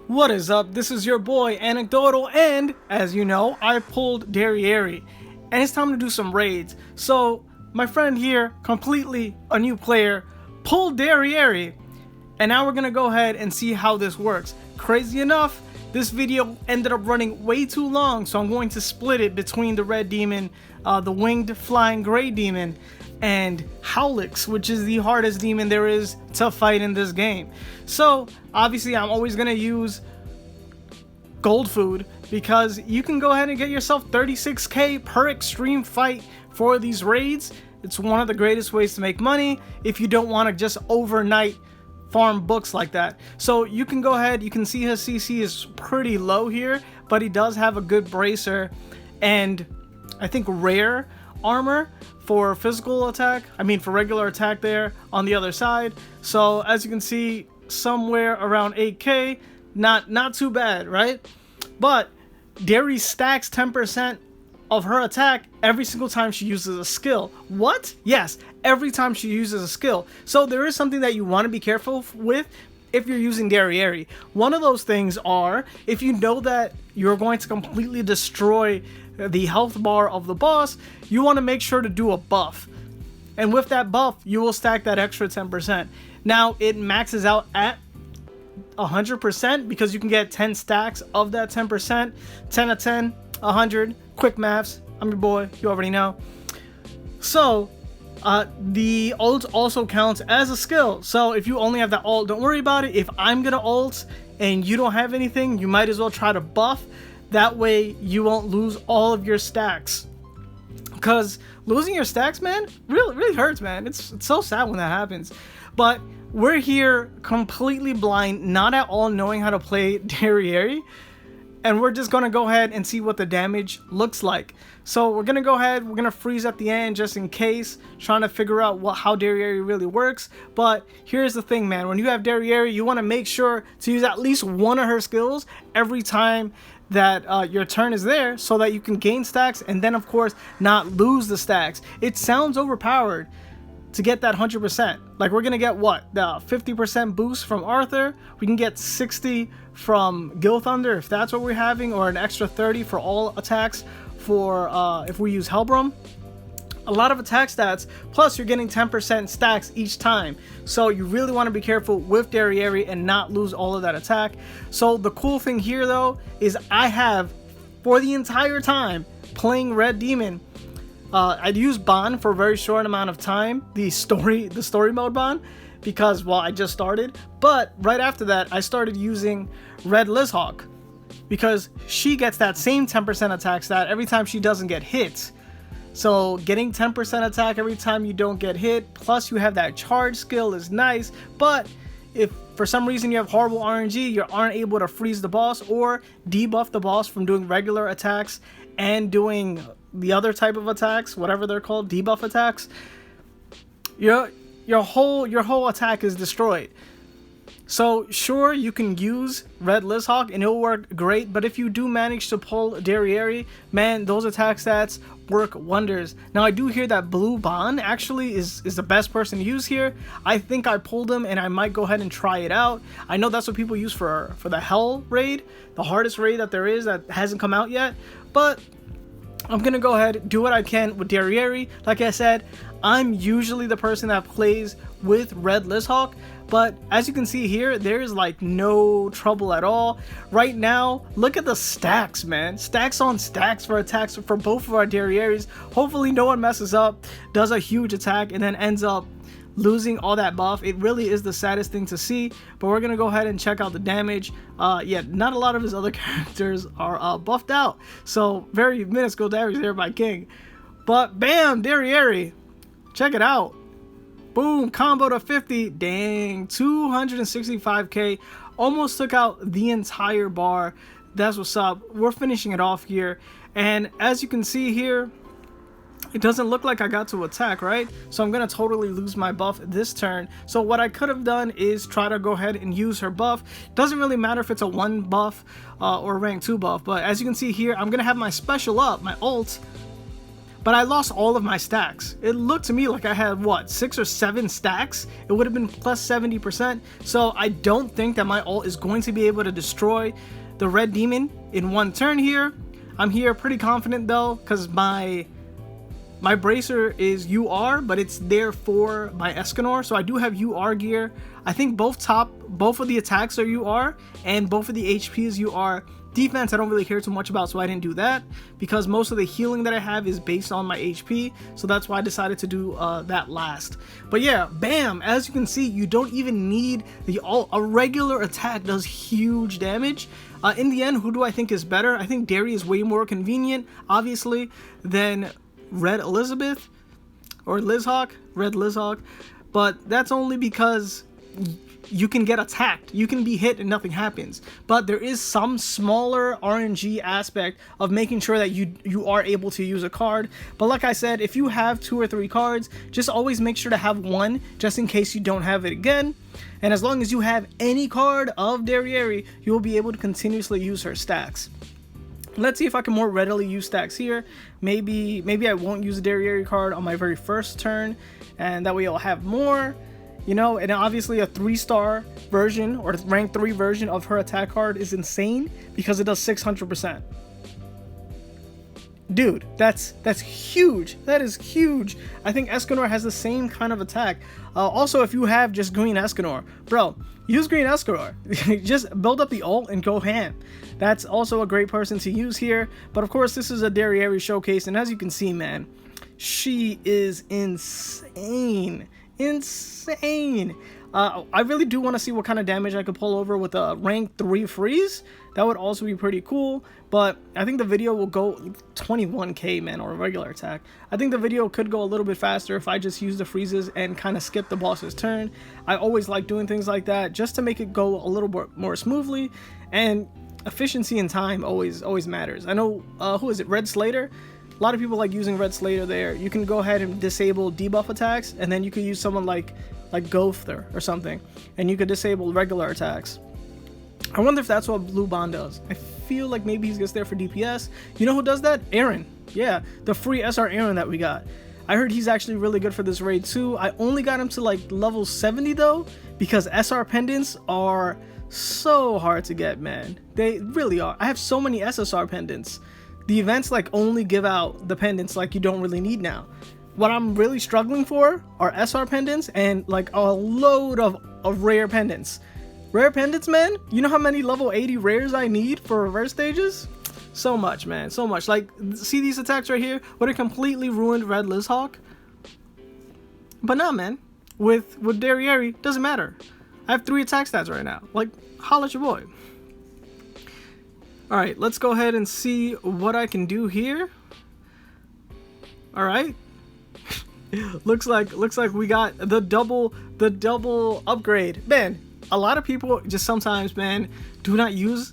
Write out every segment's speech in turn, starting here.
What is up? This is your boy Anecdotal, and as you know, I pulled Derieri, and it's time to do some raids. So my friend here, completely a new player, pulled Derieri, and now we're gonna go ahead and see how this works. Crazy enough, this video ended up running way too long, so I'm going to split it between the red demon, the winged flying gray demon, and Howlix, which is the hardest demon there is to fight in this game. So obviously I'm always gonna use gold food because you can go ahead and get yourself 36k per extreme fight for these raids. It's one of the greatest ways to make money if you don't want to just overnight farm books like that. So you can go ahead, you can see his CC is pretty low here, but he does have a good bracer and I think rare armor for physical attack, for regular attack there on the other side. So as you can see, somewhere around 8k, not too bad, right? But Deri stacks 10% of her attack every single time she uses a skill. What? Yes, every time she uses a skill. So there is something that you want to be careful with if you're using Derieri. One of those things are, if you know that you're going to completely destroy the health bar of the boss, you want to make sure to do a buff. And with that buff, you will stack that extra 10%. Now, it maxes out at 100% because you can get 10 stacks of that 10%. 10 of 10, 100. Quick maths. I'm your boy. You already know. So, the ult also counts as a skill. So, if you only have that ult, don't worry about it. If I'm going to ult and you don't have anything, you might as well try to buff. That way you won't lose all of your stacks, because losing your stacks, man, really hurts, man. It's so sad when that happens. But we're here completely blind, not at all knowing how to play Derieri, and we're just gonna go ahead and see what the damage looks like. So we're gonna go ahead, we're gonna freeze at the end just in case, trying to figure out how Derieri really works. But here's the thing, man, when you have Derieri, you want to make sure to use at least one of her skills every time that your turn is there, so that you can gain stacks and then of course not lose the stacks. It sounds overpowered to get that 100%. Like, we're gonna get what, the 50% boost from Arthur, we can get 60 from Gil Thunder if that's what we're having, or an extra 30 for all attacks for if we use Hellbrum. A lot of attack stats, plus you're getting 10% stacks each time. So you really want to be careful with Derieri and not lose all of that attack. So the cool thing here though is I have, for the entire time playing Red Demon, I'd use Bond for a very short amount of time, the story mode Bond, because, well, I just started. But right after that I started using Red Lizhawk because she gets that same 10% attack stat every time she doesn't get hit. So getting 10% attack every time you don't get hit, plus you have that charge skill, is nice. But if for some reason you have horrible RNG, you aren't able to freeze the boss or debuff the boss from doing regular attacks and doing the other type of attacks, whatever they're called, debuff attacks, your whole attack is destroyed. So sure, you can use Red Lizhawk and it'll work great, but if you do manage to pull Derieri, man, those attack stats work wonders. Now I do hear that Blue Bond actually is the best person to use here. I think I pulled him and I might go ahead and try it out. I know that's what people use for the Hell raid, the hardest raid that there is that hasn't come out yet, but I'm gonna go ahead and do what I can with Derieri. Like I said, I'm usually the person that plays with Red Lizhawk, but as you can see here, there's like no trouble at all. Right now, look at the stacks, man. Stacks on stacks for attacks for both of our Derieris. Hopefully no one messes up, does a huge attack, and then ends up losing all that buff. It really is the saddest thing to see, but we're gonna go ahead and check out the damage. Yeah, not a lot of his other characters are buffed out, so very minuscule damage there by King. But bam, Derieri, check it out. Boom, combo to 50. Dang, 265k. Almost took out the entire bar. That's what's up. We're finishing it off here, and as you can see here, it doesn't look like I got to attack, right? So I'm gonna totally lose my buff this turn. So what I could have done is try to go ahead and use her buff. Doesn't really matter if it's a 1 buff or rank 2 buff, but as you can see here, I'm gonna have my special up, my ult, but I lost all of my stacks. It looked to me like I had, what, 6 or 7 stacks? It would have been plus 70%. So I don't think that my ult is going to be able to destroy the red demon in one turn here. I'm here pretty confident though, because my bracer is UR, but it's there for my Escanor. So I do have UR gear. I think both of the attacks are UR, and both of the HP is UR. Defense I don't really care too much about, so I didn't do that, because most of the healing that I have is based on my HP, so that's why I decided to do that last. But yeah, bam, as you can see, you don't even need the ult. A regular attack does huge damage. In the end, who do I think is better? I think Derieri is way more convenient, obviously, than Red Elizabeth or Lizhawk, Red Lizhawk, but that's only because you can get attacked, you can be hit and nothing happens. But there is some smaller RNG aspect of making sure that you are able to use a card. But like I said, if you have 2 or 3 cards, just always make sure to have one just in case you don't have it again. And as long as you have any card of Derieri, you will be able to continuously use her stacks. Let's see if I can more readily use stacks here. Maybe I won't use a Derieri card on my very first turn, and that way I'll have more. You know, and obviously a 3-star version or rank 3 version of her attack card is insane because it does 600%. Dude, that's huge. That is huge. I think Escanor has the same kind of attack. Also, if you have just green Escanor, bro, use green Escanor. Just build up the ult and go ham. That's also a great person to use here. But of course, this is a Derieri showcase, and as you can see, man, she is insane. Insane. I really do want to see what kind of damage I could pull over with a rank 3 freeze. That would also be pretty cool, but I think the video will go 21k, man, or a regular attack. I think the video could go a little bit faster if I just use the freezes and kind of skip the boss's turn. I always like doing things like that just to make it go a little bit more smoothly, and efficiency and time always matters. I know, who is it, Red Slater? A lot of people like using Red Slater there. You can go ahead and disable debuff attacks, and then you could use someone like Gother or something, and you could disable regular attacks. I wonder if that's what Blue Bond does. I feel like maybe he's just there for DPS. You know who does that? Aaron. Yeah, the free SR Aaron that we got. I heard he's actually really good for this raid too. I only got him to like level 70 though, because SR pendants are so hard to get, man. They really are. I have so many SSR pendants. The events like only give out the pendants like you don't really need now. What I'm really struggling for are SR pendants and like a load of rare pendants. Rare pendants, man. You know how many level 80 rares I need for reverse stages? So much, man. So much. Like, see these attacks right here? Would have completely ruined Red Lizhawk. But nah, man. With Derieri, doesn't matter. I have 3 attack stats right now. Like, holla at your boy. Alright, let's go ahead and see what I can do here. Alright. looks like we got the double upgrade. Man, a lot of people just sometimes, man, do not use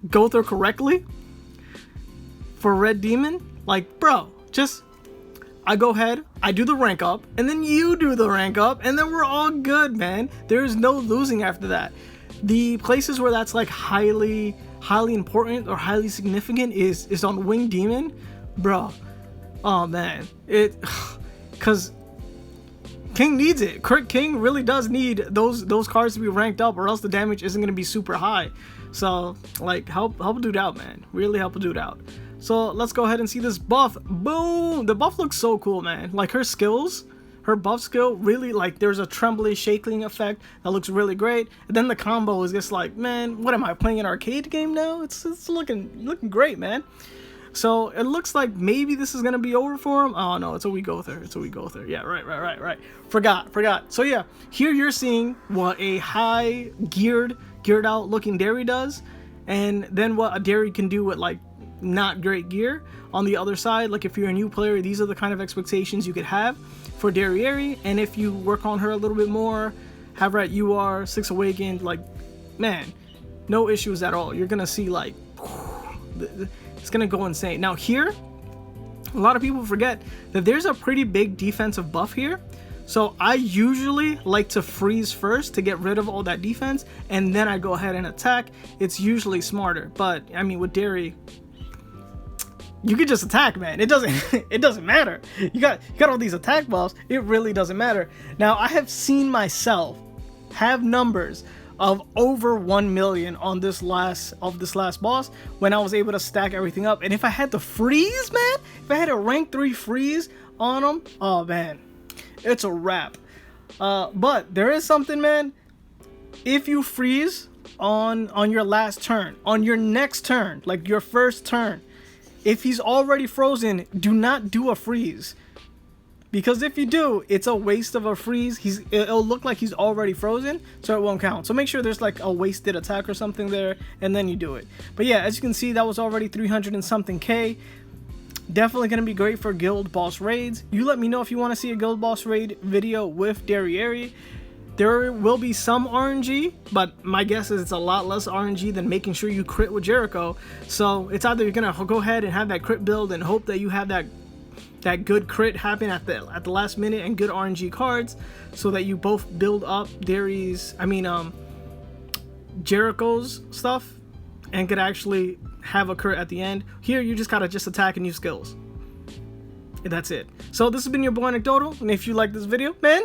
Gother correctly for Red Demon. Like, bro, just I go ahead, I do the rank up, and then you do the rank up, and then we're all good, man. There's no losing after that. The places where that's like highly important or highly significant is on Winged Demon, bro. Oh man, because King needs it. King really does need those cards to be ranked up, or else the damage isn't gonna be super high. So like, help a dude out, man. Really help a dude out. So let's go ahead and see this buff. Boom! The buff looks so cool, man. Like her skills. Her buff skill really, like, there's a trembling shaking effect that looks really great, and then the combo is just like, man, what am I playing an arcade game now? It's looking great, man. So it looks like maybe this is gonna be over for him. Oh no, it's a we go there. It's a we go there. Yeah, right. Forgot. So yeah, here you're seeing what a high geared out looking Derieri does, and then what a Derieri can do with like not great gear on the other side. Like if you're a new player, these are the kind of expectations you could have for Derieri, and if you work on her a little bit more, have her at UR 6 Awakened, like, man, no issues at all. You're gonna see like, it's gonna go insane. Now here, a lot of people forget that there's a pretty big defensive buff here. So I usually like to freeze first to get rid of all that defense, and then I go ahead and attack. It's usually smarter, but I mean with Derieri, you could just attack, man. It doesn't it doesn't matter. You got all these attack buffs. It really doesn't matter. Now, I have seen myself have numbers of over 1 million on this last boss when I was able to stack everything up. And if I had to freeze, man, if I had a rank 3 freeze on him, oh man, it's a wrap. But there is something, man. If you freeze on your last turn, on your next turn, like your first turn, if he's already frozen, do not do a freeze. Because if you do, it's a waste of a freeze. It'll look like he's already frozen, so it won't count. So make sure there's like a wasted attack or something there, and then you do it. But yeah, as you can see, that was already 300 and something K. Definitely going to be great for guild boss raids. You let me know if you want to see a guild boss raid video with Derieri. There will be some RNG, but my guess is it's a lot less RNG than making sure you crit with Jericho. So it's either you're going to go ahead and have that crit build and hope that you have that good crit happen at the last minute and good RNG cards, so that you both build up Jericho's stuff and could actually have a crit at the end. Here you just gotta attack and use skills, and that's it. So this has been your boy Anecdotal, and if you like this video, man,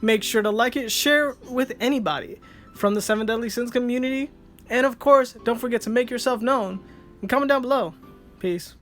make sure to like it, share with anybody from the 7 Deadly Sins community, and of course don't forget to make yourself known and comment down below. Peace.